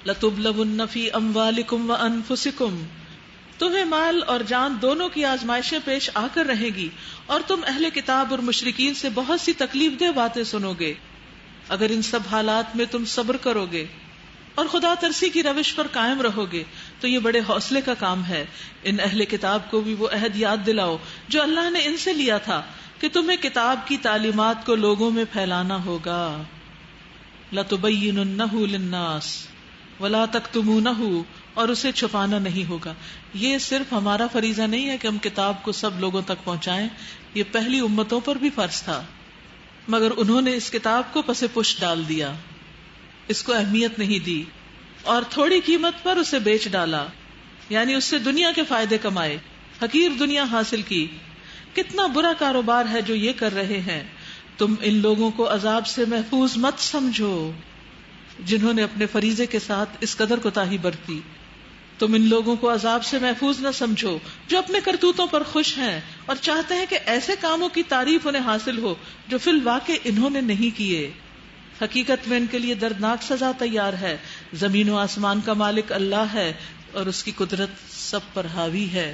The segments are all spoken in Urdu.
لَتُبْلَوُنَّ فِي أَمْوَالِكُمْ وَأَنفُسِكُمْ، تمہیں مال اور جان دونوں کی آزمائشیں پیش آ کر رہیں گی، اور تم اہل کتاب اور مشرکین سے بہت سی تکلیف دہ باتیں سنو گے. اگر ان سب حالات میں تم صبر کرو گے اور خدا ترسی کی روش پر قائم رہو گے تو یہ بڑے حوصلے کا کام ہے. ان اہل کتاب کو بھی وہ عہد یاد دلاؤ جو اللہ نے ان سے لیا تھا کہ تمہیں کتاب کی تعلیمات کو لوگوں میں پھیلانا ہوگا. لَتُبَيِّنُنَّهُ لِلنَّاسِ وَلَا تَكْتُمُونَهُ، اور اسے چھپانا نہیں ہوگا. یہ صرف ہمارا فریضہ نہیں ہے کہ ہم کتاب کو سب لوگوں تک پہنچائیں، یہ پہلی امتوں پر بھی فرض تھا، مگر انہوں نے اس کتاب کو پس پش ڈال دیا، اس کو اہمیت نہیں دی اور تھوڑی قیمت پر اسے بیچ ڈالا، یعنی اس سے دنیا کے فائدے کمائے، حقیر دنیا حاصل کی. کتنا برا کاروبار ہے جو یہ کر رہے ہیں. تم ان لوگوں کو عذاب سے محفوظ مت سمجھو جنہوں نے اپنے فریضے کے ساتھ اس قدر کوتاہی برتی. تم ان لوگوں کو عذاب سے محفوظ نہ سمجھو جو اپنے کرتوتوں پر خوش ہیں اور چاہتے ہیں کہ ایسے کاموں کی تعریف انہیں حاصل ہو جو فی الواقع انہوں نے نہیں کیے. حقیقت میں ان کے لیے دردناک سزا تیار ہے. زمین و آسمان کا مالک اللہ ہے اور اس کی قدرت سب پر حاوی ہے.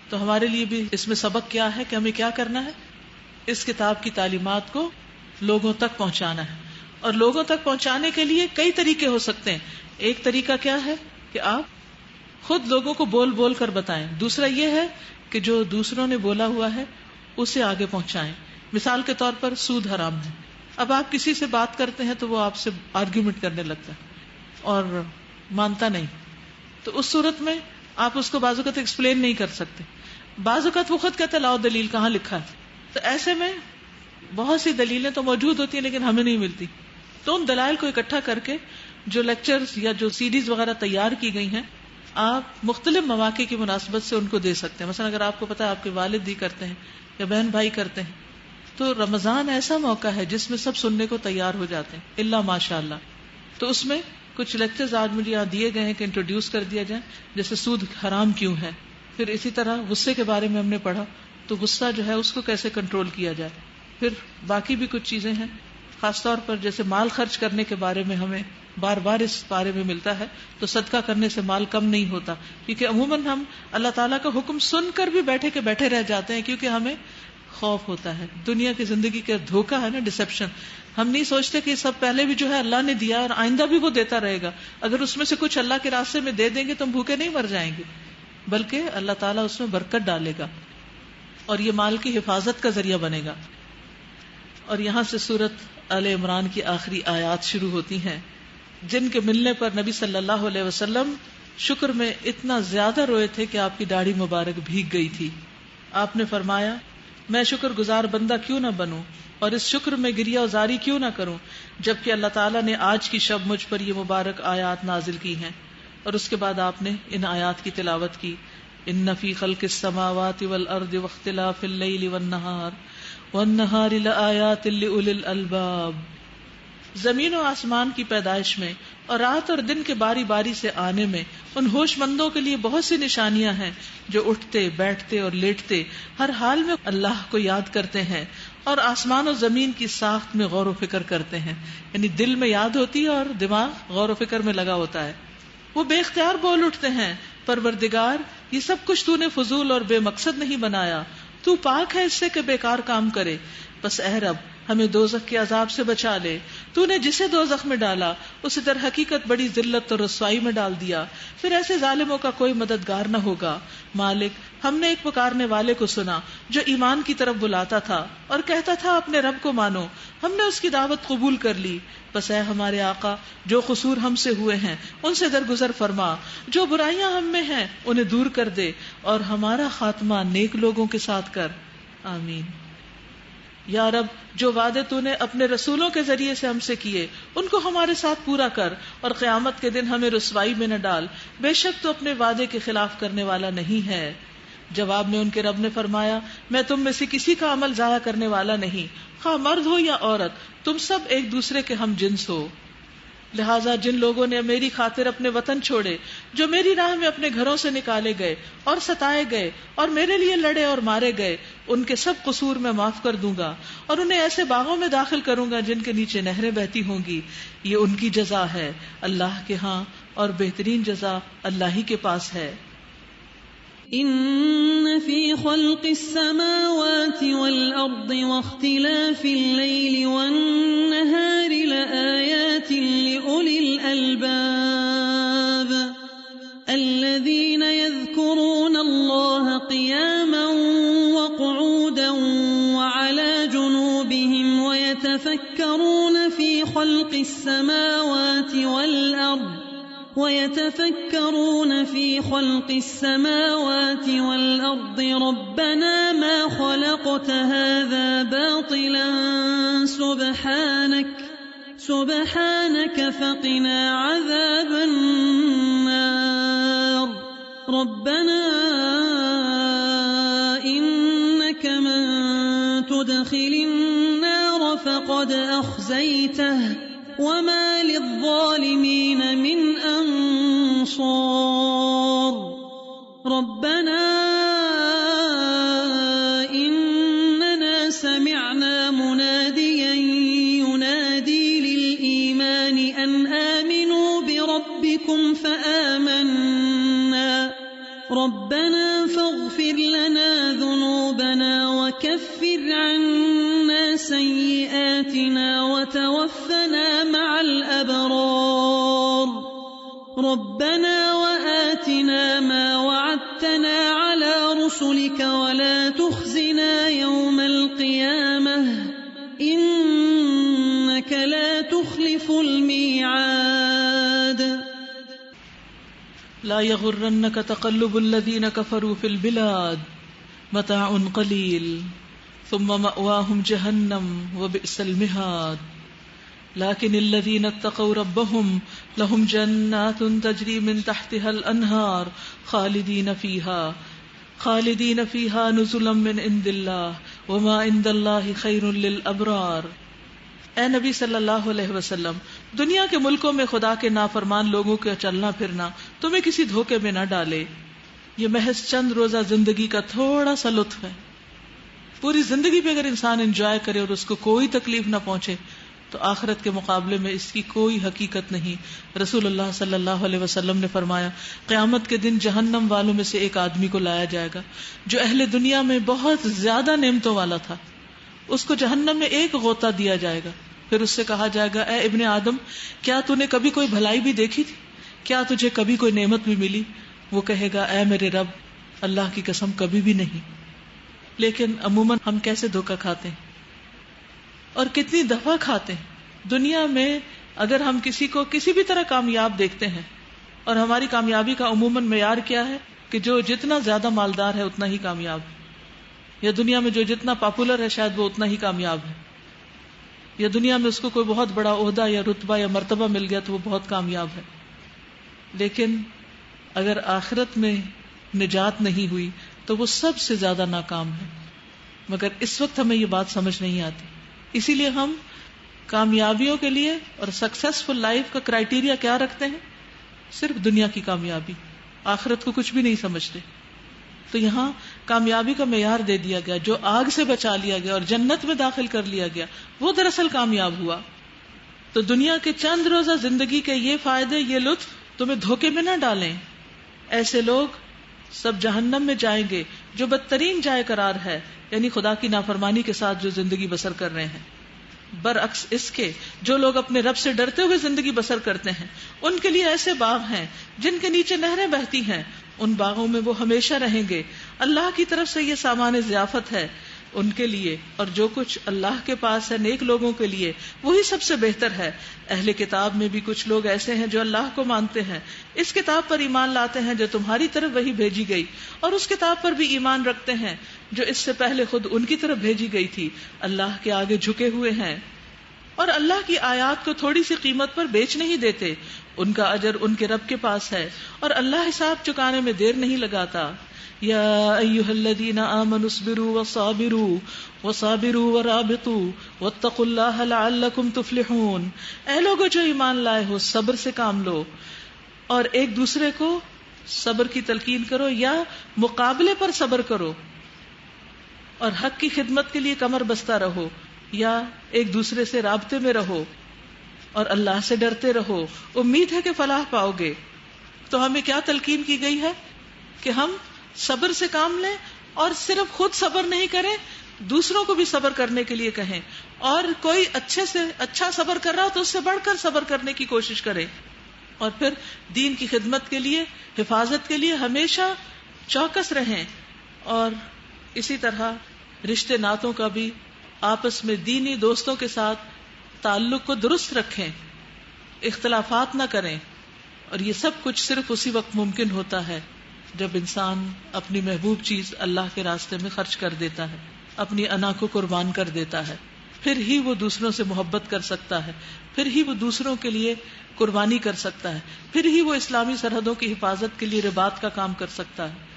تو ہمارے لیے بھی اس میں سبق کیا ہے کہ ہمیں کیا کرنا ہے؟ اس کتاب کی تعلیمات کو لوگوں تک پہنچانا ہے. اور لوگوں تک پہنچانے کے لیے کئی طریقے ہو سکتے ہیں. ایک طریقہ کیا ہے کہ آپ خود لوگوں کو بول بول کر بتائیں. دوسرا یہ ہے کہ جو دوسروں نے بولا ہوا ہے اسے آگے پہنچائیں. مثال کے طور پر سود حرام ہے. اب آپ کسی سے بات کرتے ہیں تو وہ آپ سے آرگیومنٹ کرنے لگتا ہے اور مانتا نہیں، تو اس صورت میں آپ اس کو بعض اوقات ایکسپلین نہیں کر سکتے. بعض اوقات وہ خود کہتے لاؤ دلیل کہاں لکھا ہے. تو ایسے میں بہت سی دلیلیں تو موجود ہوتی ہیں لیکن ہمیں نہیں ملتی. تو ان دلائل کو اکٹھا کر کے جو لیکچرز یا جو سیریز وغیرہ تیار کی گئی ہیں آپ مختلف مواقع کی مناسبت سے ان کو دے سکتے ہیں. مثلا اگر آپ کو پتا ہے آپ کے والد بھی کرتے ہیں یا بہن بھائی کرتے ہیں تو رمضان ایسا موقع ہے جس میں سب سننے کو تیار ہو جاتے ہیں الا ماشاء اللہ. تو اس میں کچھ لیکچرز آج مجھے یہاں دیے گئے ہیں کہ انٹروڈیوس کر دیا جائے، جیسے سود حرام کیوں ہے. پھر اسی طرح غصے کے بارے میں ہم نے پڑھا تو غصہ جو ہے اس کو کیسے کنٹرول کیا جائے. پھر باقی بھی کچھ چیزیں ہیں، خاص طور پر جیسے مال خرچ کرنے کے بارے میں ہمیں بار بار اس بارے میں ملتا ہے. تو صدقہ کرنے سے مال کم نہیں ہوتا، کیونکہ عموماً ہم اللہ تعالیٰ کا حکم سن کر بھی بیٹھے کے بیٹھے رہ جاتے ہیں کیونکہ ہمیں خوف ہوتا ہے. دنیا کی زندگی کا دھوکہ ہے نا، ڈسپشن. ہم نہیں سوچتے کہ سب پہلے بھی جو ہے اللہ نے دیا اور آئندہ بھی وہ دیتا رہے گا. اگر اس میں سے کچھ اللہ کے راستے میں دے دیں گے تو ہم بھوکے نہیں مر جائیں گے، بلکہ اللہ تعالیٰ اس میں برکت ڈالے گا اور یہ مال کی حفاظت کا ذریعہ بنے گا. اور یہاں سے سورت آل عمران کی آخری آیات شروع ہوتی ہیں جن کے ملنے پر نبی صلی اللہ علیہ وسلم شکر میں اتنا زیادہ روئے تھے کہ آپ کی داڑھی مبارک بھیگ گئی تھی. آپ نے فرمایا میں شکر گزار بندہ کیوں نہ بنوں اور اس شکر میں گریہ وزاری کیوں نہ کروں جبکہ اللہ تعالیٰ نے آج کی شب مجھ پر یہ مبارک آیات نازل کی ہیں. اور اس کے بعد آپ نے ان آیات کی تلاوت کی. ان فی خلق السماوات والارض واختلاف اللیل والنہار لآیات لأولی الالباب. زمین و آسمان کی پیدائش میں اور رات اور دن کے باری باری سے آنے میں ان ہوش مندوں کے لیے بہت سی نشانیاں ہیں جو اٹھتے بیٹھتے اور لیٹتے ہر حال میں اللہ کو یاد کرتے ہیں اور آسمان و زمین کی ساخت میں غور و فکر کرتے ہیں. یعنی دل میں یاد ہوتی ہے اور دماغ غور و فکر میں لگا ہوتا ہے. وہ بے اختیار بول اٹھتے ہیں پروردگار یہ سب کچھ تو نے فضول اور بے مقصد نہیں بنایا، تو پاک ہے اس سے کہ بیکار کام کرے. بس اے رب ہمیں دوزخ کے عذاب سے بچا لے. تو نے جسے دوزخ میں ڈالا اسے در حقیقت بڑی ذلت اور رسوائی میں ڈال دیا، پھر ایسے ظالموں کا کوئی مددگار نہ ہوگا. مالک ہم نے ایک پکارنے والے کو سنا جو ایمان کی طرف بلاتا تھا اور کہتا تھا اپنے رب کو مانو، ہم نے اس کی دعوت قبول کر لی. بس اے ہمارے آقا جو قصور ہم سے ہوئے ہیں ان سے درگزر فرما، جو برائیاں ہم میں ہیں انہیں دور کر دے اور ہمارا خاتمہ نیک لوگوں کے ساتھ کر. آمین. یا رب جو وعدے تو نے اپنے رسولوں کے ذریعے سے ہم سے کیے ان کو ہمارے ساتھ پورا کر اور قیامت کے دن ہمیں رسوائی میں نہ ڈال، بے شک تو اپنے وعدے کے خلاف کرنے والا نہیں ہے. جواب میں ان کے رب نے فرمایا میں تم میں سے کسی کا عمل ضائع کرنے والا نہیں، خواہ مرد ہو یا عورت، تم سب ایک دوسرے کے ہم جنس ہو. لہٰذا جن لوگوں نے میری خاطر اپنے وطن چھوڑے، جو میری راہ میں اپنے گھروں سے نکالے گئے اور ستائے گئے اور میرے لیے لڑے اور مارے گئے، ان کے سب قصور میں معاف کر دوں گا اور انہیں ایسے باغوں میں داخل کروں گا جن کے نیچے نہریں بہتی ہوں گی. یہ ان کی جزا ہے اللہ کے ہاں، اور بہترین جزا اللہ ہی کے پاس ہے. ان فی خلق السماوات والارض واختلاف الليل والنهار لآیات لأولی الالباب الذین یذکرون اللہ قیاما وقعودا وعلى جنوبهم ويتفکرون فی خلق السماوات والارض ربنا ما خلقت هذا باطلا سبحانك فقنا عذاب النار. ربنا إنك من تدخل النار فقد أخزيته وما للظالمين من انصار. ربنا اننا سمعنا مناديا ينادي للإيمان ان آمنوا بربكم فآمنا. ربنا فاغفر لنا ذنوبنا وكفر عنا سيئاتنا وتوفنا مع الأبرار. ربنا وآتنا ما وعدتنا على رسلك ولا تخزنا يوم القيامة إنك لا تخلف الميعاد. لا يغرنك تقلب الذين كفروا في البلاد متاع قليل ثم مأواهم جهنم وبئس المهاد. لكن الذين اتقوا ربهم لهم جنات تجري من تحتها الأنهار خالدين فيها نزلا من عند الله وما عند الله خير للأبرار. اے نبی صلی اللہ علیہ وسلم، دنیا کے ملکوں میں خدا کے نافرمان لوگوں کا چلنا پھرنا تمہیں کسی دھوکے میں نہ ڈالے. یہ محض چند روزہ زندگی کا تھوڑا سا لطف ہے. پوری زندگی پہ اگر انسان انجوائے کرے اور اس کو کوئی تکلیف نہ پہنچے تو آخرت کے مقابلے میں اس کی کوئی حقیقت نہیں. رسول اللہ صلی اللہ علیہ وسلم نے فرمایا، قیامت کے دن جہنم والوں میں سے ایک آدمی کو لایا جائے گا جو اہل دنیا میں بہت زیادہ نعمتوں والا تھا. اس کو جہنم میں ایک غوطہ دیا جائے گا، پھر اس سے کہا جائے گا، اے ابن آدم، کیا تو نے کبھی کوئی بھلائی بھی دیکھی تھی؟ کیا تجھے کبھی کوئی نعمت بھی ملی؟ وہ کہے گا، اے میرے رب، اللہ کی قسم کبھی بھی نہیں. لیکن عموماً ہم کیسے دھوکہ کھاتے ہیں اور کتنی دفعہ کھاتے ہیں. دنیا میں اگر ہم کسی کو کسی بھی طرح کامیاب دیکھتے ہیں، اور ہماری کامیابی کا عموماً معیار کیا ہے کہ جو جتنا زیادہ مالدار ہے اتنا ہی کامیاب ہے، یا دنیا میں جو جتنا پاپولر ہے شاید وہ اتنا ہی کامیاب ہے، یا دنیا میں اس کو کوئی بہت بڑا عہدہ یا رتبہ یا مرتبہ مل گیا تو وہ بہت کامیاب ہے. لیکن اگر آخرت میں نجات نہیں ہوئی تو وہ سب سے زیادہ ناکام ہے. مگر اس وقت ہمیں یہ بات سمجھ نہیں آتی. اسی لیے ہم کامیابیوں کے لیے اور سکسیسفل لائف کا کرائیٹیریا کیا رکھتے ہیں؟ صرف دنیا کی کامیابی، آخرت کو کچھ بھی نہیں سمجھتے. تو یہاں کامیابی کا معیار دے دیا گیا، جو آگ سے بچا لیا گیا اور جنت میں داخل کر لیا گیا وہ دراصل کامیاب ہوا. تو دنیا کے چند روزہ زندگی کے یہ فائدے، یہ لطف تمہیں دھوکے میں نہ ڈالیں. ایسے لوگ سب جہنم میں جائیں گے جو بدترین جائے قرار ہے، یعنی خدا کی نافرمانی کے ساتھ جو زندگی بسر کر رہے ہیں. برعکس اس کے جو لوگ اپنے رب سے ڈرتے ہوئے زندگی بسر کرتے ہیں ان کے لیے ایسے باغ ہیں جن کے نیچے نہریں بہتی ہیں، ان باغوں میں وہ ہمیشہ رہیں گے. اللہ کی طرف سے یہ سامان ضیافت ہے ان کے لیے، اور جو کچھ اللہ کے پاس ہے نیک لوگوں کے لیے وہی سب سے بہتر ہے. اہل کتاب میں بھی کچھ لوگ ایسے ہیں جو اللہ کو مانتے ہیں، اس کتاب پر ایمان لاتے ہیں جو تمہاری طرف وہی بھیجی گئی، اور اس کتاب پر بھی ایمان رکھتے ہیں جو اس سے پہلے خود ان کی طرف بھیجی گئی تھی. اللہ کے آگے جھکے ہوئے ہیں اور اللہ کی آیات کو تھوڑی سی قیمت پر بیچ نہیں دیتے. ان کا اجر ان کے رب کے پاس ہے اور اللہ حساب چکانے میں دیر نہیں لگاتا. یا ایھا الذین آمنوا اصبروا وصابروا ورابطوا واتقوا اللہ لعلکم تفلحون. اے لوگو جو ایمان لائے ہو، صبر سے کام لو اور ایک دوسرے کو صبر کی تلقین کرو یا مقابلے پر صبر کرو، اور حق کی خدمت کے لیے کمر بستہ رہو یا ایک دوسرے سے رابطے میں رہو اور اللہ سے ڈرتے رہو. امید ہے کہ فلاح پاؤ گے. تو ہمیں کیا تلقین کی گئی ہے کہ ہم صبر سے کام لیں اور صرف خود صبر نہیں کریں، دوسروں کو بھی صبر کرنے کے لیے کہیں، اور کوئی اچھے سے اچھا صبر کر رہا ہو تو اس سے بڑھ کر صبر کرنے کی کوشش کریں، اور پھر دین کی خدمت کے لیے، حفاظت کے لیے ہمیشہ چوکس رہیں. اور اسی طرح رشتے ناتوں کا بھی آپس میں دینی دوستوں کے ساتھ تعلق کو درست رکھیں، اختلافات نہ کریں. اور یہ سب کچھ صرف اسی وقت ممکن ہوتا ہے جب انسان اپنی محبوب چیز اللہ کے راستے میں خرچ کر دیتا ہے، اپنی انا کو قربان کر دیتا ہے. پھر ہی وہ دوسروں سے محبت کر سکتا ہے، پھر ہی وہ دوسروں کے لیے قربانی کر سکتا ہے، پھر ہی وہ اسلامی سرحدوں کی حفاظت کے لیے رباط کا کام کر سکتا ہے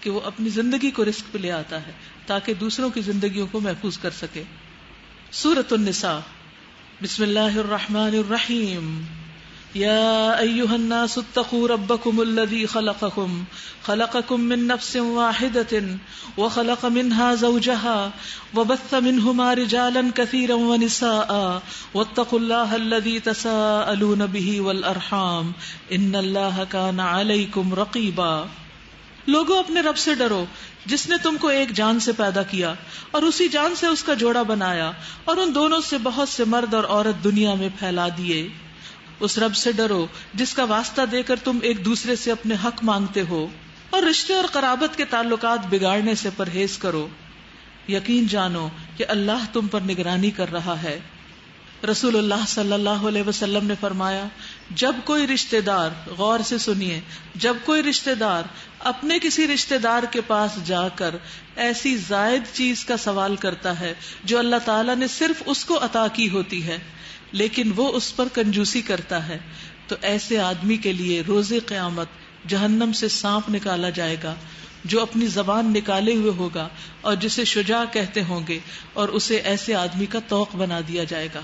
کہ وہ اپنی زندگی کو رسک پہ لے آتا ہے تاکہ دوسروں کی زندگیوں کو محفوظ کر سکے. سورۃ النساء. بسم اللہ الرحمن الرحیم. یا ایھا الناس اتقوا ربکم الذی خلقکم من نفس واحدۃ وخلق منها زوجها وبث منهما رجالا كثيرا ونساء واتقوا الله الذي تساءلون به والارحام ان الله كان عليكم رقيبا. لوگوں اپنے رب سے ڈرو جس نے تم کو ایک جان سے پیدا کیا اور اسی جان سے اس کا جوڑا بنایا، اور ان دونوں سے بہت سے مرد اور عورت دنیا میں پھیلا دیے. اس رب سے ڈرو جس کا واسطہ دے کر تم ایک دوسرے سے اپنے حق مانگتے ہو، اور رشتے اور قرابت کے تعلقات بگاڑنے سے پرہیز کرو. یقین جانو کہ اللہ تم پر نگرانی کر رہا ہے. رسول اللہ صلی اللہ علیہ وسلم نے فرمایا، جب کوئی رشتہ دار، غور سے سنیے، جب کوئی رشتہ دار اپنے کسی رشتہ دار کے پاس جا کر ایسی زائد چیز کا سوال کرتا ہے جو اللہ تعالیٰ نے صرف اس کو عطا کی ہوتی ہے لیکن وہ اس پر کنجوسی کرتا ہے، تو ایسے آدمی کے لیے روز قیامت جہنم سے سانپ نکالا جائے گا جو اپنی زبان نکالے ہوئے ہوگا اور جسے شجاع کہتے ہوں گے، اور اسے ایسے آدمی کا طوق بنا دیا جائے گا.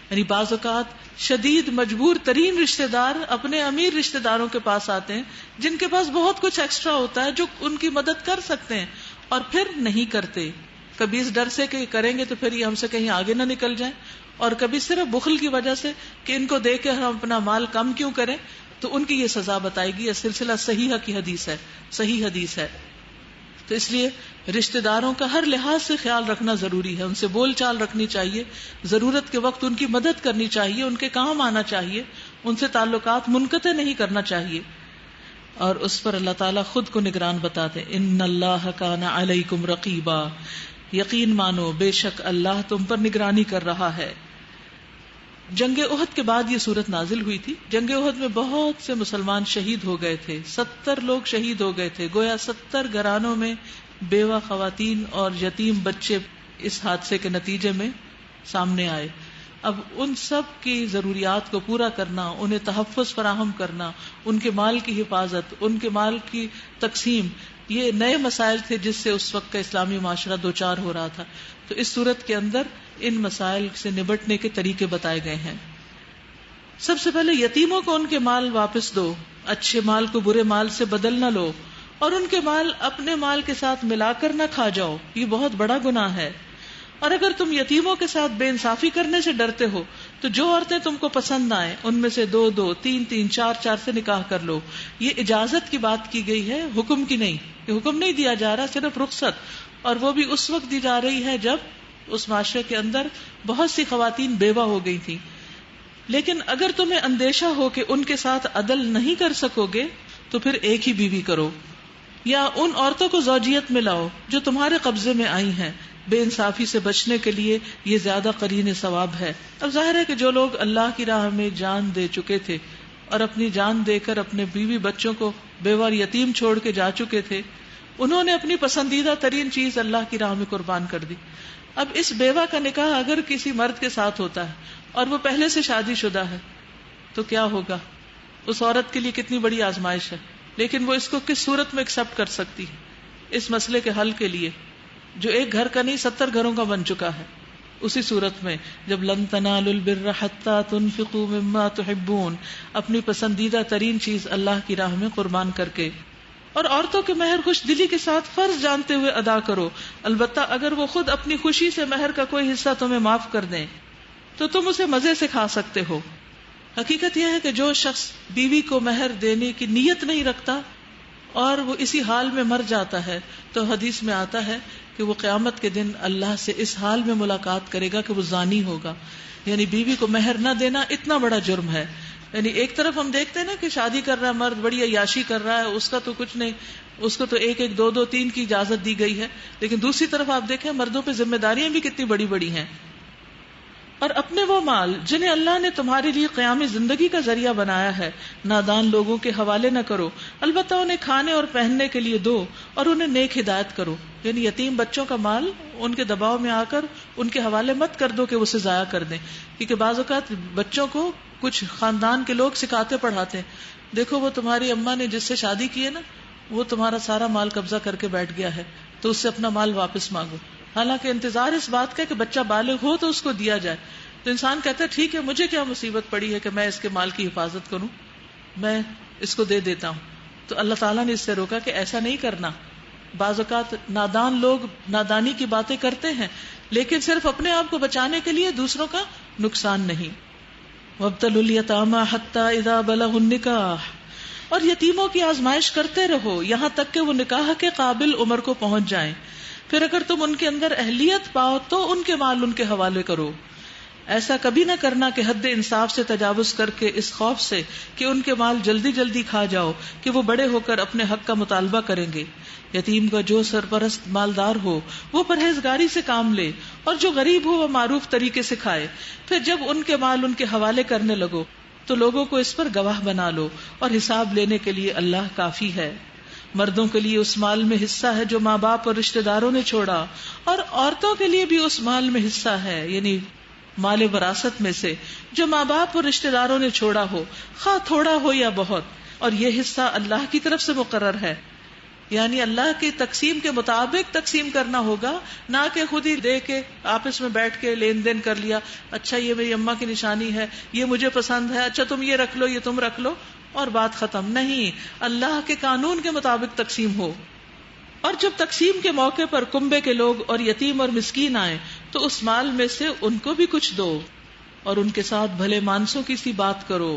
یعنی بعض اوقات شدید مجبور ترین رشتہ دار اپنے امیر رشتہ داروں کے پاس آتے ہیں جن کے پاس بہت کچھ ایکسٹرا ہوتا ہے جو ان کی مدد کر سکتے ہیں، اور پھر نہیں کرتے. کبھی اس ڈر سے کہ کریں گے تو پھر یہ ہم سے کہیں آگے نہ نکل جائیں، اور کبھی صرف بخل کی وجہ سے کہ ان کو دے کے ہم اپنا مال کم کیوں کریں، تو ان کی یہ سزا بتائے گی. یہ سلسلہ صحیحہ کی حدیث ہے، صحیح حدیث ہے. تو اس لیے رشتہ داروں کا ہر لحاظ سے خیال رکھنا ضروری ہے، ان سے بول چال رکھنی چاہیے، ضرورت کے وقت ان کی مدد کرنی چاہیے، ان کے کام آنا چاہیے، ان سے تعلقات منقطع نہیں کرنا چاہیے. اور اس پر اللہ تعالیٰ خود کو نگران بتاتے، ان اللہ کان علیکم رقیبا. یقین مانو بے شک اللہ تم پر نگرانی کر رہا ہے. جنگ احد کے بعد یہ صورت نازل ہوئی تھی. جنگ احد میں بہت سے مسلمان شہید ہو گئے تھے، 70 لوگ شہید ہو گئے تھے. گویا 70 گھرانوں میں بیوہ خواتین اور یتیم بچے اس حادثے کے نتیجے میں سامنے آئے. اب ان سب کی ضروریات کو پورا کرنا، انہیں تحفظ فراہم کرنا، ان کے مال کی حفاظت، ان کے مال کی تقسیم، یہ نئے مسائل تھے جس سے اس وقت کا اسلامی معاشرہ دوچار ہو رہا تھا. تو اس صورت کے اندر ان مسائل سے نبٹنے کے طریقے بتائے گئے ہیں. سب سے پہلے یتیموں کو ان کے مال واپس دو، اچھے مال کو برے مال سے بدل نہ لو، اور ان کے مال اپنے مال کے ساتھ ملا کر نہ کھا جاؤ، یہ بہت بڑا گناہ ہے. اور اگر تم یتیموں کے ساتھ بے انصافی کرنے سے ڈرتے ہو تو جو عورتیں تم کو پسند آئیں ان میں سے 2-2, 3-3, 4-4 سے نکاح کر لو. یہ اجازت کی بات کی گئی ہے، حکم کی نہیں. یہ حکم نہیں دیا جا رہا، صرف رخصت، اور وہ بھی اس وقت دی جا رہی ہے جب اس معاشرے کے اندر بہت سی خواتین بیوہ ہو گئی تھیں. لیکن اگر تمہیں اندیشہ ہو کہ ان کے ساتھ عدل نہیں کر سکو گے تو پھر ایک ہی بیوی کرو، یا ان عورتوں کو زوجیت میں لاؤ جو تمہارے قبضے میں آئی ہیں. بے انصافی سے بچنے کے لیے یہ زیادہ قرین ثواب ہے. اب ظاہر ہے کہ جو لوگ اللہ کی راہ میں جان دے چکے تھے اور اپنی جان دے کر اپنے بیوی بچوں کو بیوہ اور یتیم چھوڑ کے جا چکے تھے، انہوں نے اپنی پسندیدہ ترین چیز اللہ کی راہ میں قربان کر دی. اب اس بیوہ کا نکاح اگر کسی مرد کے ساتھ ہوتا ہے اور وہ پہلے سے شادی شدہ ہے تو کیا ہوگا؟ اس عورت کے لیے کتنی بڑی آزمائش ہے. لیکن وہ اس کو کس صورت میں ایکسپٹ کر سکتی ہے؟ اس مسئلے کے حل کے لیے جو ایک گھر کا نہیں 70 گھروں کا بن چکا ہے. اسی صورت میں جب لن تنالوا البر حتى تنفقوا مما تحبون، اپنی پسندیدہ ترین چیز اللہ کی راہ میں قربان کر کے، اور عورتوں کے مہر خوش دلی کے ساتھ فرض جانتے ہوئے ادا کرو، البتہ اگر وہ خود اپنی خوشی سے مہر کا کوئی حصہ تمہیں معاف کر دیں تو تم اسے مزے سے کھا سکتے ہو. حقیقت یہ ہے کہ جو شخص بیوی کو مہر دینے کی نیت نہیں رکھتا اور وہ اسی حال میں مر جاتا ہے تو حدیث میں آتا ہے کہ وہ قیامت کے دن اللہ سے اس حال میں ملاقات کرے گا کہ وہ زانی ہوگا. یعنی بیوی کو مہر نہ دینا اتنا بڑا جرم ہے. یعنی ایک طرف ہم دیکھتے ہیں نا کہ شادی کر رہا ہے مرد، بڑی عیاشی کر رہا ہے، اس کا تو کچھ نہیں، اس کو تو ایک ایک دو دو تین کی اجازت دی گئی ہے، لیکن دوسری طرف آپ دیکھیں مردوں پہ ذمہ داریاں بھی کتنی بڑی بڑی ہیں. اور اپنے وہ مال جنہیں اللہ نے تمہارے لیے قیام زندگی کا ذریعہ بنایا ہے نادان لوگوں کے حوالے نہ کرو، البتہ انہیں کھانے اور پہننے کے لیے دو اور انہیں نیک ہدایت کرو. یعنی یتیم بچوں کا مال ان کے دباؤ میں آ کر ان کے حوالے مت کر دو کہ اسے ضائع کر دیں، کیونکہ بعض اوقات بچوں کو کچھ خاندان کے لوگ سکھاتے پڑھاتے ہیں، دیکھو وہ تمہاری اماں نے جس سے شادی کی ہے نا وہ تمہارا سارا مال قبضہ کر کے بیٹھ گیا ہے تو اس سے اپنا مال واپس مانگو. حالانکہ انتظار اس بات کا کہ بچہ بالغ ہو تو اس کو دیا جائے. تو انسان کہتا ہے ٹھیک ہے مجھے کیا مصیبت پڑی ہے کہ میں اس کے مال کی حفاظت کروں، میں اس کو دے دیتا ہوں. تو اللہ تعالیٰ نے اس سے روکا کہ ایسا نہیں کرنا. بعض اوقات نادان لوگ نادانی کی باتیں کرتے ہیں لیکن صرف اپنے آپ کو بچانے کے لیے، دوسروں کا نقصان نہیں. وابتلوا الیتامی حتی اذا بلغوا النکاح، اور یتیموں کی آزمائش کرتے رہو یہاں تک کہ وہ نکاح کے قابل عمر کو پہنچ جائیں، پھر اگر تم ان کے اندر اہلیت پاؤ تو ان کے مال ان کے حوالے کرو. ایسا کبھی نہ کرنا کہ حد انصاف سے تجاوز کر کے اس خوف سے کہ ان کے مال جلدی جلدی کھا جاؤ کہ وہ بڑے ہو کر اپنے حق کا مطالبہ کریں گے. یتیم کا جو سرپرست مالدار ہو وہ پرہیزگاری سے کام لے اور جو غریب ہو وہ معروف طریقے سے کھائے. پھر جب ان کے مال ان کے حوالے کرنے لگو تو لوگوں کو اس پر گواہ بنا لو اور حساب لینے کے لیے اللہ کافی ہے. مردوں کے لیے اس مال میں حصہ ہے جو ماں باپ اور رشتہ داروں نے چھوڑا، اور عورتوں کے لیے بھی اس مال میں حصہ ہے، یعنی مال وراثت میں سے جو ماں باپ اور رشتہ داروں نے چھوڑا ہو، خواہ تھوڑا ہو یا بہت، اور یہ حصہ اللہ کی طرف سے مقرر ہے. یعنی اللہ کی تقسیم کے مطابق تقسیم کرنا ہوگا، نہ کہ خود ہی دے کے آپس میں بیٹھ کے لین دین کر لیا، اچھا یہ میری اماں کی نشانی ہے، یہ مجھے پسند ہے، اچھا تم یہ رکھ لو، یہ تم رکھ لو، اور بات ختم. نہیں، اللہ کے قانون کے مطابق تقسیم ہو. اور جب تقسیم کے موقع پر کنبے کے لوگ اور یتیم اور مسکین آئیں تو اس مال میں سے ان کو بھی کچھ دو اور ان کے ساتھ بھلے مانسوں کی سی بات کرو.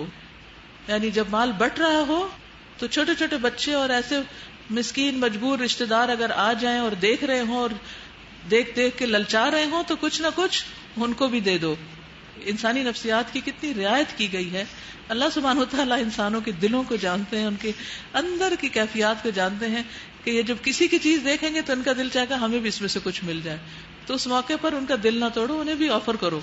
یعنی جب مال بٹ رہا ہو تو چھوٹے چھوٹے بچے اور ایسے مسکین مجبور رشتہ دار اگر آ جائیں اور دیکھ رہے ہوں اور دیکھ دیکھ کے للچا رہے ہوں تو کچھ نہ کچھ ان کو بھی دے دو. انسانی نفسیات کی کتنی رعایت کی گئی ہے. اللہ سبحانہ وتعالیٰ انسانوں کے دلوں کو جانتے ہیں، ان کے اندر کی کیفیات کو جانتے ہیں کہ یہ جب کسی کی چیز دیکھیں گے تو ان کا دل چاہے گا ہمیں بھی اس میں سے کچھ مل جائے. تو اس موقع پر ان کا دل نہ توڑو، انہیں بھی آفر کرو.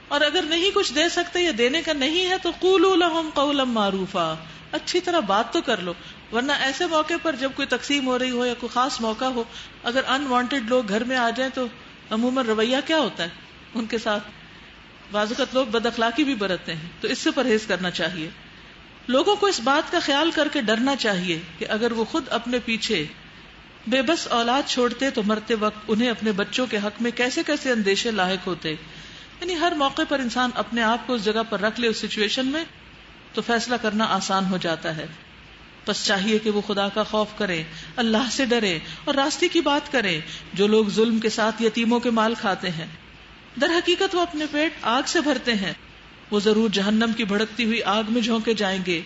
اور اگر نہیں کچھ دے سکتے یا دینے کا نہیں ہے تو قولوا لهم قولا معروفا، اچھی طرح بات تو کر لو. ورنہ ایسے موقع پر جب کوئی تقسیم ہو رہی ہو یا کوئی خاص موقع ہو، اگر انوانٹیڈ لوگ گھر میں آ جائیں تو عموماً رویہ کیا ہوتا ہے ان کے ساتھ؟ بعض اوقات لوگ بد اخلاقی بھی برتتے ہیں، تو اس سے پرہیز کرنا چاہیے. لوگوں کو اس بات کا خیال کر کے ڈرنا چاہیے کہ اگر وہ خود اپنے پیچھے بے بس اولاد چھوڑتے تو مرتے وقت انہیں اپنے بچوں کے حق میں کیسے کیسے اندیشے لاحق ہوتے. یعنی ہر موقع پر انسان اپنے آپ کو اس جگہ پر رکھ لے اس سچویشن میں تو فیصلہ کرنا آسان ہو جاتا ہے. بس چاہیے کہ وہ خدا کا خوف کریں، اللہ سے ڈریں اور راستے کی بات کریں. جو لوگ ظلم کے ساتھ یتیموں کے مال کھاتے ہیں در حقیقت وہ اپنے پیٹ آگ سے بھرتے ہیں، وہ ضرور جہنم کی بھڑکتی ہوئی آگ میں جھونکے جائیں گے.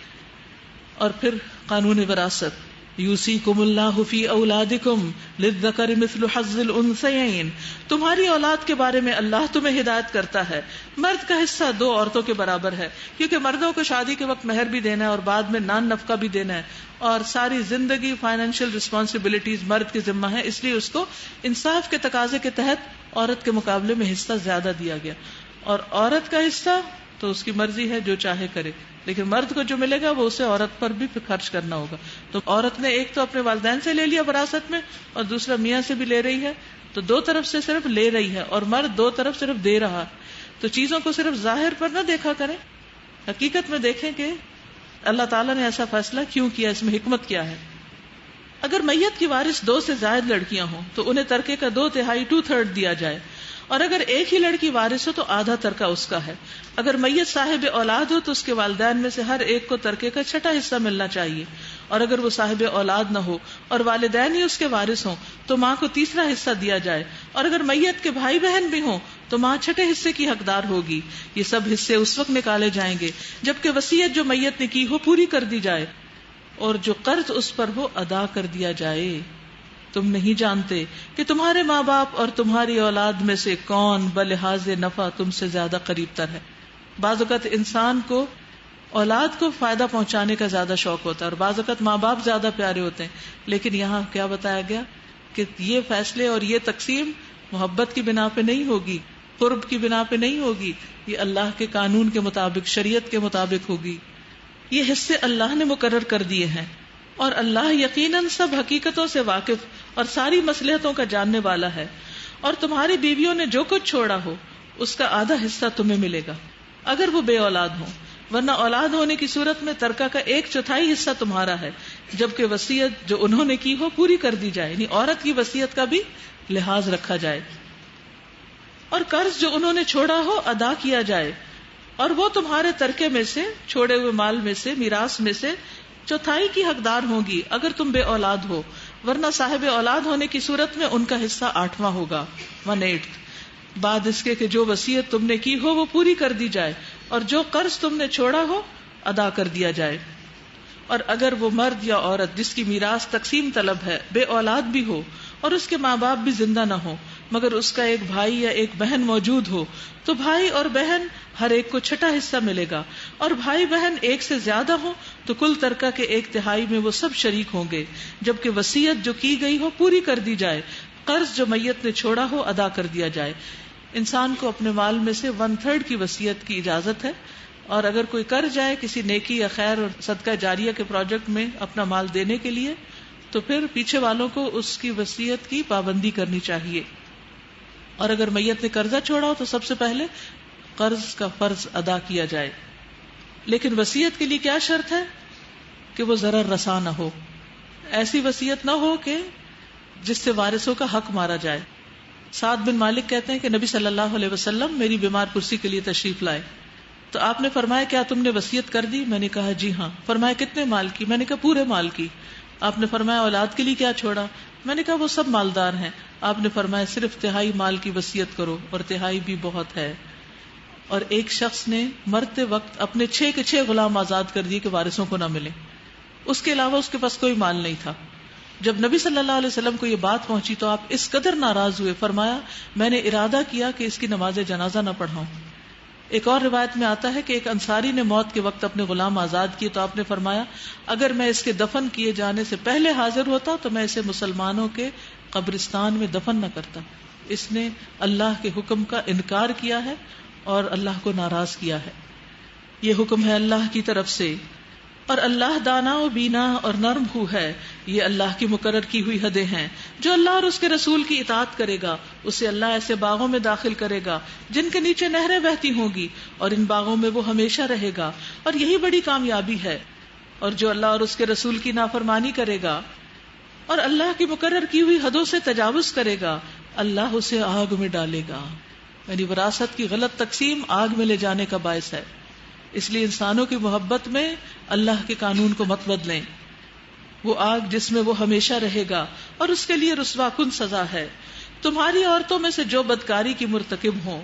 اور پھر قانون وراثت، یوصیکم اللہ فی اولادکم للذکر مثل حظ الانثیین، تمہاری اولاد کے بارے میں اللہ تمہیں ہدایت کرتا ہے، مرد کا حصہ 2 عورتوں کے برابر ہے، کیونکہ مردوں کو شادی کے وقت مہر بھی دینا ہے اور بعد میں نان نفقہ بھی دینا ہے، اور ساری زندگی فائنینشیل رسپانسبلٹیز مرد کے ذمہ ہے، اس لیے اس کو انصاف کے تقاضے کے تحت عورت کے مقابلے میں حصہ زیادہ دیا گیا. اور عورت کا حصہ تو اس کی مرضی ہے، جو چاہے کرے، لیکن مرد کو جو ملے گا وہ اسے عورت پر بھی خرچ کرنا ہوگا. تو عورت نے ایک تو اپنے والدین سے لے لیا وراثت میں اور دوسرا میاں سے بھی لے رہی ہے، تو 2 طرف سے صرف لے رہی ہے اور مرد 2 طرف صرف دے رہا. تو چیزوں کو صرف ظاہر پر نہ دیکھا کریں، حقیقت میں دیکھیں کہ اللہ تعالیٰ نے ایسا فیصلہ کیوں کیا، اس میں حکمت کیا ہے. اگر میت کی وارث 2 سے زائد لڑکیاں ہوں تو انہیں ترکے کا 2/3 2/3 دیا جائے، اور اگر ایک ہی لڑکی وارث ہو تو آدھا ترکہ اس کا ہے۔ اگر میت صاحب اولاد ہو تو اس کے والدین میں سے ہر ایک کو ترکے کا 6واں حصہ ملنا چاہیے، اور اگر وہ صاحب اولاد نہ ہو اور والدین ہی اس کے وارث ہوں تو ماں کو 3واں حصہ دیا جائے، اور اگر میت کے بھائی بہن بھی ہوں تو ماں 6 حصے کی حقدار ہوگی۔ یہ سب حصے اس وقت نکالے جائیں گے جبکہ وصیت جو میت نے کی ہو پوری کر دی جائے اور جو قرض اس پر ہو ادا کر دیا جائے۔ تم نہیں جانتے کہ تمہارے ماں باپ اور تمہاری اولاد میں سے کون بلحاظ نفع تم سے زیادہ قریب تر ہے۔ بعض اوقات انسان کو اولاد کو فائدہ پہنچانے کا زیادہ شوق ہوتا ہے اور بعض اوقات ماں باپ زیادہ پیارے ہوتے ہیں، لیکن یہاں کیا بتایا گیا کہ یہ فیصلے اور یہ تقسیم محبت کی بنا پہ نہیں ہوگی، قرب کی بنا پہ نہیں ہوگی، یہ اللہ کے قانون کے مطابق، شریعت کے مطابق ہوگی۔ یہ حصے اللہ نے مقرر کر دیے ہیں، اور اللہ یقیناً سب حقیقتوں سے واقف اور ساری مصلحتوں کا جاننے والا ہے۔ اور تمہاری بیویوں نے جو کچھ چھوڑا ہو اس کا آدھا حصہ تمہیں ملے گا اگر وہ بے اولاد ہوں، ورنہ اولاد ہونے کی صورت میں ترکہ کا 1/4 حصہ تمہارا ہے، جبکہ وصیت جو انہوں نے کی ہو پوری کر دی جائے، یعنی عورت کی وصیت کا بھی لحاظ رکھا جائے، اور قرض جو انہوں نے چھوڑا ہو ادا کیا جائے، اور وہ تمہارے ترکے میں سے، چھوڑے ہوئے مال میں سے، میراث میں سے 1/4 کی حقدار ہوں گی اگر تم بے اولاد ہو، ورنہ صاحب اولاد ہونے کی صورت میں ان کا حصہ 8واں ہوگا، 1/8۔ بعد اس کے کہ جو وصیت تم نے کی ہو وہ پوری کر دی جائے اور جو قرض تم نے چھوڑا ہو ادا کر دیا جائے۔ اور اگر وہ مرد یا عورت جس کی میراث تقسیم طلب ہے بے اولاد بھی ہو اور اس کے ماں باپ بھی زندہ نہ ہو مگر اس کا ایک بھائی یا ایک بہن موجود ہو تو بھائی اور بہن ہر ایک کو 6واں حصہ ملے گا، اور بھائی بہن ایک سے زیادہ ہو تو کل ترکہ کے 1/3 میں وہ سب شریک ہوں گے، جبکہ وصیت جو کی گئی ہو پوری کر دی جائے، قرض جو میت نے چھوڑا ہو ادا کر دیا جائے۔ انسان کو اپنے مال میں سے 1/3 کی وصیت کی اجازت ہے، اور اگر کوئی کر جائے کسی نیکی یا خیر اور صدقہ جاریہ کے پروجیکٹ میں اپنا مال دینے کے لیے تو پھر پیچھے والوں کو اس کی وصیت کی پابندی کرنی چاہیے۔ اور اگر میت نے قرضہ چھوڑا ہو تو سب سے پہلے قرض کا فرض ادا کیا جائے، لیکن وصیت کے لیے کیا شرط ہے کہ وہ ضرر رساں نہ ہو، ایسی وصیت نہ ہو کہ جس سے وارثوں کا حق مارا جائے۔ سعد بن مالک کہتے ہیں کہ نبی صلی اللہ علیہ وسلم میری بیمار پرسی کے لیے تشریف لائے تو آپ نے فرمایا کیا تم نے وصیت کر دی؟ میں نے کہا جی ہاں۔ فرمایا کتنے مال کی؟ میں نے کہا پورے مال کی۔ آپ نے فرمایا اولاد کے لیے کیا چھوڑا؟ میں نے کہا وہ سب مالدار ہیں۔ آپ نے فرمایا صرف 1/3 مال کی وصیت کرو، اور 1/3 بھی بہت ہے۔ اور ایک شخص نے مرتے وقت اپنے 6 کے 6 غلام آزاد کر دیے کہ وارثوں کو نہ ملے، اس کے علاوہ اس کے پاس کوئی مال نہیں تھا۔ جب نبی صلی اللہ علیہ وسلم کو یہ بات پہنچی تو آپ اس قدر ناراض ہوئے، فرمایا میں نے ارادہ کیا کہ اس کی نماز جنازہ نہ پڑھاؤں۔ ایک اور روایت میں آتا ہے کہ ایک انصاری نے موت کے وقت اپنے غلام آزاد کیے تو آپ نے فرمایا اگر میں اس کے دفن کیے جانے سے پہلے حاضر ہوتا تو میں اسے مسلمانوں کے قبرستان میں دفن نہ کرتا۔ اس نے اللہ کے حکم کا انکار کیا ہے اور اللہ کو ناراض کیا ہے۔ یہ حکم ہے اللہ کی طرف سے، اور اللہ دانا و بینا اور نرم ہو ہے، یہ اللہ کی مقرر کی ہوئی حدیں ہیں۔ جو اللہ اور اس کے رسول کی اطاعت کرے گا اسے اللہ ایسے باغوں میں داخل کرے گا جن کے نیچے نہریں بہتی ہوں گی، اور ان باغوں میں وہ ہمیشہ رہے گا، اور یہی بڑی کامیابی ہے۔ اور جو اللہ اور اس کے رسول کی نافرمانی کرے گا اور اللہ کی مقرر کی ہوئی حدوں سے تجاوز کرے گا اللہ اسے آگ میں ڈالے گا۔ یعنی وراثت کی غلط تقسیم آگ میں لے جانے کا باعث ہے۔ اس لیے انسانوں کی محبت میں اللہ کے قانون کو مت بدلیں، وہ آگ جس میں وہ ہمیشہ رہے گا اور اس کے لیے رسوا کن سزا ہے۔ تمہاری عورتوں میں سے جو بدکاری کی مرتکب ہوں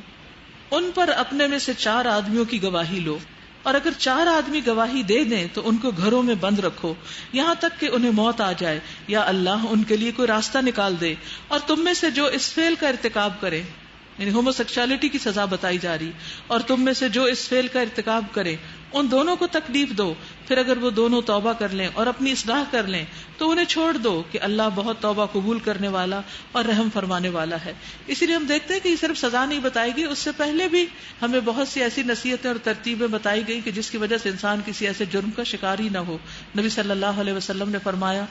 ان پر اپنے میں سے 4 آدمیوں کی گواہی لو، اور اگر 4 آدمی گواہی دے دیں تو ان کو گھروں میں بند رکھو یہاں تک کہ انہیں موت آ جائے یا اللہ ان کے لیے کوئی راستہ نکال دے۔ اور تم میں سے جو اس فعل کا ارتکاب کرے، یعنی ہومو سیکشوالٹی کی سزا بتائی جا رہی، اور تم میں سے جو اس فعل کا ارتکاب کرے ان دونوں کو تکلیف دو، پھر اگر وہ دونوں توبہ کر لیں اور اپنی اصلاح کر لیں تو انہیں چھوڑ دو کہ اللہ بہت توبہ قبول کرنے والا اور رحم فرمانے والا ہے۔ اسی لیے ہم دیکھتے ہیں کہ یہ صرف سزا نہیں بتائی گئی، اس سے پہلے بھی ہمیں بہت سی ایسی نصیحتیں اور ترتیبیں بتائی گئی کہ جس کی وجہ سے انسان کسی ایسے جرم کا شکار ہی نہ ہو۔ نبی صلی اللہ علیہ وسلم نے فرمایا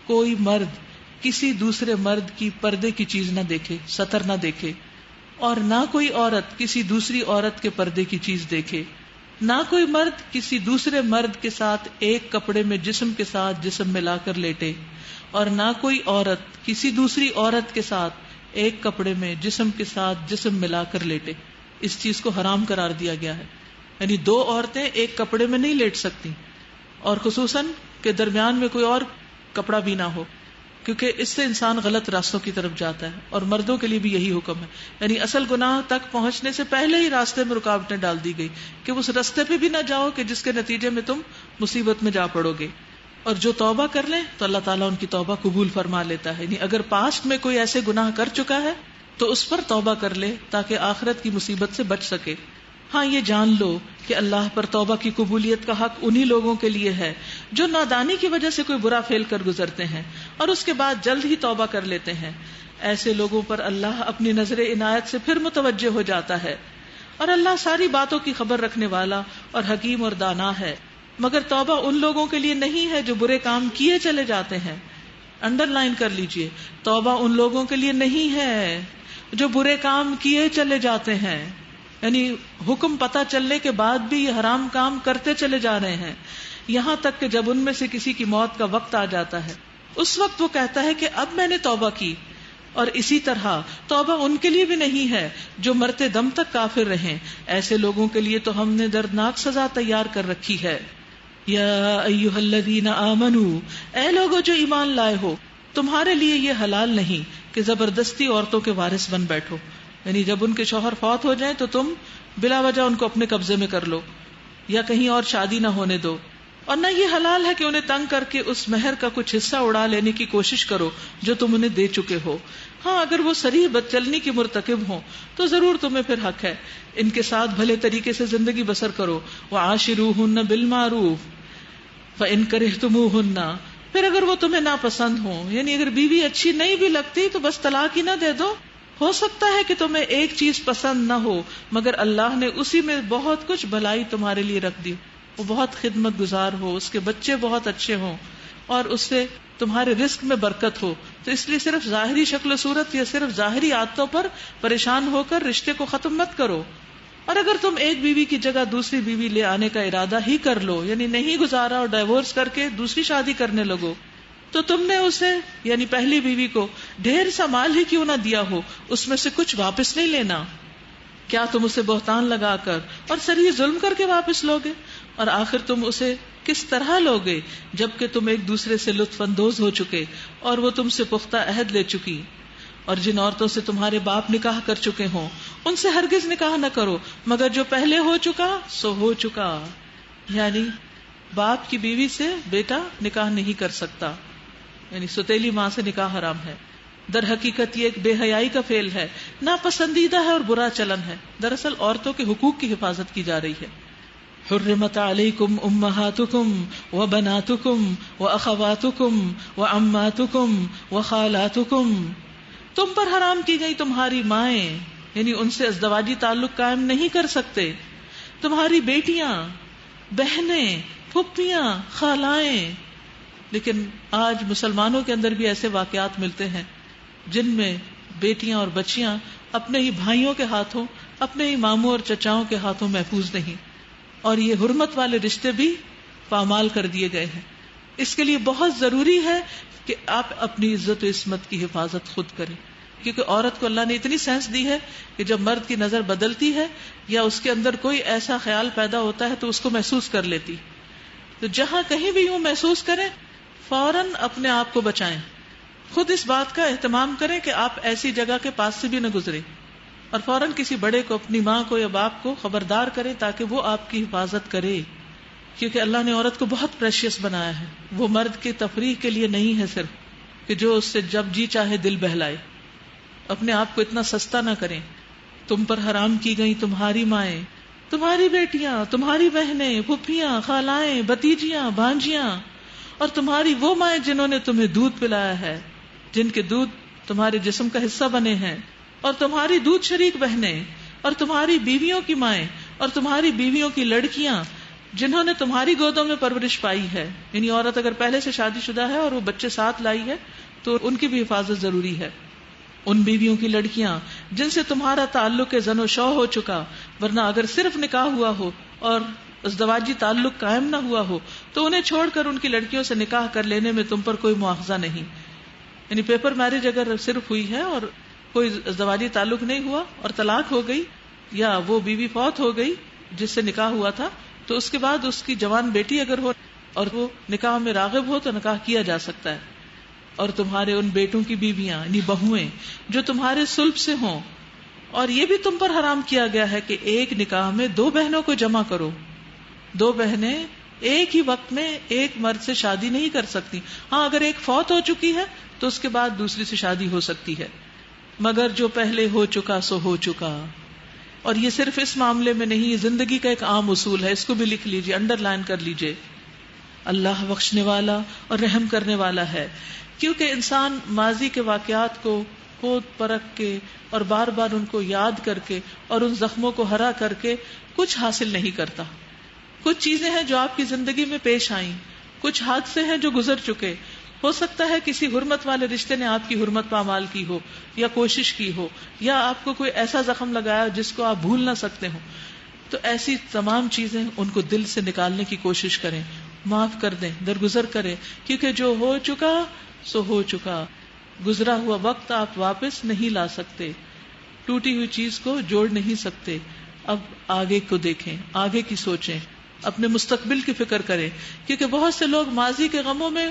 کوئی مرد کسی دوسرے مرد کی پردے کی چیز نہ دیکھے، ستر نہ دیکھے، اور نہ کوئی عورت کسی دوسری عورت کے پردے کی چیز دیکھے، نہ کوئی مرد کسی دوسرے مرد کے ساتھ ایک کپڑے میں جسم کے ساتھ جسم ملا کر لیٹے، اور نہ کوئی عورت کسی دوسری عورت کے ساتھ ایک کپڑے میں جسم کے ساتھ جسم ملا کر لیٹے. اس چیز کو حرام قرار دیا گیا ہے. یعنی دو عورتیں ایک کپڑے میں نہیں لیٹ سکتی، اور خصوصاً کہ درمیان میں کوئی اور کپڑا بھی نہ ہو، کیونکہ اس سے انسان غلط راستوں کی طرف جاتا ہے. اور مردوں کے لیے بھی یہی حکم ہے. یعنی اصل گناہ تک پہنچنے سے پہلے ہی راستے میں رکاوٹیں ڈال دی گئی کہ اس راستے پہ بھی نہ جاؤ کہ جس کے نتیجے میں تم مصیبت میں جا پڑو گے. اور جو توبہ کر لیں تو اللہ تعالیٰ ان کی توبہ قبول فرما لیتا ہے. یعنی اگر پاسٹ میں کوئی ایسے گناہ کر چکا ہے تو اس پر توبہ کر لے تاکہ آخرت کی مصیبت سے بچ سکے. ہاں یہ جان لو کہ اللہ پر توبہ کی قبولیت کا حق انہی لوگوں کے لیے ہے جو نادانی کی وجہ سے کوئی برا فعل کر گزرتے ہیں اور اس کے بعد جلد ہی توبہ کر لیتے ہیں. ایسے لوگوں پر اللہ اپنی نظر عنایت سے پھر متوجہ ہو جاتا ہے. اور اللہ ساری باتوں کی خبر رکھنے والا اور حکیم اور دانا ہے. مگر توبہ ان لوگوں کے لیے نہیں ہے جو برے کام کیے چلے جاتے ہیں. انڈر لائن کر لیجئے، توبہ ان لوگوں کے لیے نہیں ہے جو برے کام کیے چلے جاتے ہیں. یعنی حکم پتہ چلنے کے بعد بھی یہ حرام کام کرتے چلے جا رہے ہیں، یہاں تک کہ جب ان میں سے کسی کی موت کا وقت آ جاتا ہے اس وقت وہ کہتا ہے کہ اب میں نے توبہ کی. اور اسی طرح توبہ ان کے لیے بھی نہیں ہے جو مرتے دم تک کافر رہیں. ایسے لوگوں کے لیے تو ہم نے دردناک سزا تیار کر رکھی ہے. یا ایھا الذین آمنو، اے لوگوں جو ایمان لائے ہو، تمہارے لیے یہ حلال نہیں کہ زبردستی عورتوں کے وارث بن بیٹھو. یعنی جب ان کے شوہر فوت ہو جائیں تو تم بلا وجہ ان کو اپنے قبضے میں کر لو یا کہیں اور شادی نہ ہونے دو. اور نہ یہ حلال ہے کہ انہیں تنگ کر کے اس مہر کا کچھ حصہ اڑا لینے کی کوشش کرو جو تم انہیں دے چکے ہو. ہاں اگر وہ صریح بدچلنی کی مرتکب ہوں تو ضرور تمہیں پھر حق ہے ان کے ساتھ بھلے طریقے سے زندگی بسر کرو. وعاشروہن بالمعروف فإن کرہتموہن، پھر اگر وہ تمہیں ناپسند ہوں، یعنی اگر بیوی اچھی نہیں بھی لگتی تو بس طلاق ہی نہ دے دو. ہو سکتا ہے کہ تمہیں ایک چیز پسند نہ ہو مگر اللہ نے اسی میں بہت کچھ بھلائی تمہارے لیے رکھ دی. وہ بہت خدمت گزار ہو، اس کے بچے بہت اچھے ہوں اور اس سے تمہارے رزق میں برکت ہو. تو اس لیے صرف ظاہری شکل و صورت یا صرف ظاہری عادتوں پر پریشان ہو کر رشتے کو ختم مت کرو. اور اگر تم ایک بیوی کی جگہ دوسری بیوی لے آنے کا ارادہ ہی کر لو، یعنی نہیں گزارا اور ڈائیورس کر کے دوسری شادی کرنے لگو، تو تم نے اسے یعنی پہلی بیوی کو ڈھیر سا مال ہی کیوں نہ دیا ہو اس میں سے کچھ واپس نہیں لینا. کیا تم اسے بہتان لگا کر اور صریح ظلم کر کے واپس لوگے؟ اور آخر تم اسے کس طرح لوگے جبکہ تم ایک دوسرے سے لطف اندوز ہو چکے اور وہ تم سے پختہ عہد لے چکی. اور جن عورتوں سے تمہارے باپ نکاح کر چکے ہوں ان سے ہرگز نکاح نہ کرو مگر جو پہلے ہو چکا سو ہو چکا. یعنی باپ کی بیوی سے بیٹا نکاح نہیں کر سکتا، یعنی ستیلی ماں سے نکاح حرام ہے. در حقیقت یہ ایک بے حیائی کا فعل ہے، ناپسندیدہ ہے اور برا چلن ہے. دراصل عورتوں کے حقوق کی حفاظت کی جا رہی ہے. حرمت علیکم امہاتکم وبناتکم واخواتکم وعماتکم وخالاتکم، تم پر حرام کی گئی تمہاری مائیں، یعنی ان سے ازدواجی تعلق قائم نہیں کر سکتے، تمہاری بیٹیاں، بہنیں، پھپھیاں، خالائیں. لیکن آج مسلمانوں کے اندر بھی ایسے واقعات ملتے ہیں جن میں بیٹیاں اور بچیاں اپنے ہی بھائیوں کے ہاتھوں، اپنے ہی ماموں اور چچاؤں کے ہاتھوں محفوظ نہیں، اور یہ حرمت والے رشتے بھی پامال کر دیے گئے ہیں. اس کے لیے بہت ضروری ہے کہ آپ اپنی عزت و عصمت کی حفاظت خود کریں، کیونکہ عورت کو اللہ نے اتنی سینس دی ہے کہ جب مرد کی نظر بدلتی ہے یا اس کے اندر کوئی ایسا خیال پیدا ہوتا ہے تو اس کو محسوس کر لیتی. تو جہاں کہیں بھی یوں محسوس کریں فوراً اپنے آپ کو بچائیں. خود اس بات کا اہتمام کریں کہ آپ ایسی جگہ کے پاس سے بھی نہ گزریں، اور فوراً کسی بڑے کو، اپنی ماں کو یا باپ کو خبردار کریں تاکہ وہ آپ کی حفاظت کرے. کیونکہ اللہ نے عورت کو بہت پریشیس بنایا ہے. وہ مرد کی تفریح کے لیے نہیں ہے صرف کہ جو اس سے جب جی چاہے دل بہلائے. اپنے آپ کو اتنا سستا نہ کریں. تم پر حرام کی گئی تمہاری مائیں، تمہاری بیٹیاں، تمہاری بہنیں، پھپھیاں، خالائیں، بھتیجیاں، بھانجیاں، اور تمہاری وہ مائیں جنہوں نے تمہیں دودھ پلایا ہے، جن کے دودھ تمہارے جسم کا حصہ بنے ہیں، اور تمہاری دودھ شریک بہنیں، اور تمہاری بیویوں کی مائیں، اور تمہاری بیویوں کی لڑکیاں جنہوں نے تمہاری گودوں میں پرورش پائی ہے. یعنی عورت اگر پہلے سے شادی شدہ ہے اور وہ بچے ساتھ لائی ہے تو ان کی بھی حفاظت ضروری ہے. ان بیویوں کی لڑکیاں جن سے تمہارا تعلق زن و شو ہو چکا، ورنہ اگر صرف نکاح ہوا ہو اور ازدواجی تعلق قائم نہ ہوا ہو تو انہیں چھوڑ کر ان کی لڑکیوں سے نکاح کر لینے میں تم پر کوئی مواخذہ نہیں. یعنی پیپر میرج اگر صرف ہوئی ہے اور کوئی ازدواجی تعلق نہیں ہوا اور طلاق ہو گئی یا وہ بیوی فوت ہو گئی جس سے نکاح ہوا تھا, تو اس کے بعد اس کی جوان بیٹی اگر ہو اور وہ نکاح میں راغب ہو تو نکاح کیا جا سکتا ہے. اور تمہارے ان بیٹوں کی بیویاں یعنی بہویں جو تمہارے صلب سے ہوں, اور یہ بھی تم پر حرام کیا گیا ہے کہ ایک نکاح میں 2 بہنوں کو جمع کرو. 2 بہنیں ایک ہی وقت میں ایک مرد سے شادی نہیں کر سکتی. ہاں اگر ایک فوت ہو چکی ہے تو اس کے بعد دوسری سے شادی ہو سکتی ہے, مگر جو پہلے ہو چکا سو ہو چکا. اور یہ صرف اس معاملے میں نہیں, یہ زندگی کا ایک عام اصول ہے, اس کو بھی لکھ لیجئے, انڈر لائن کر لیجئے. اللہ بخشنے والا اور رحم کرنے والا ہے, کیونکہ انسان ماضی کے واقعات کو کھود پرکھ کے اور بار بار ان کو یاد کر کے اور ان زخموں کو ہرا کر کے کچھ حاصل نہیں کرتا. کچھ چیزیں ہیں جو آپ کی زندگی میں پیش آئیں, کچھ حادثے ہیں جو گزر چکے. ہو سکتا ہے کسی حرمت والے رشتے نے آپ کی حرمت پامال کی ہو یا کوشش کی ہو, یا آپ کو کوئی ایسا زخم لگایا جس کو آپ بھول نہ سکتے ہو. تو ایسی تمام چیزیں ان کو دل سے نکالنے کی کوشش کریں, معاف کر دیں, درگزر کریں, کیونکہ جو ہو چکا سو ہو چکا. گزرا ہوا وقت آپ واپس نہیں لا سکتے, ٹوٹی ہوئی چیز کو جوڑ نہیں سکتے. اب آگے کو دیکھیں, آگے کی سوچیں, اپنے مستقبل کی فکر کریں, کیونکہ بہت سے لوگ ماضی کے غموں میں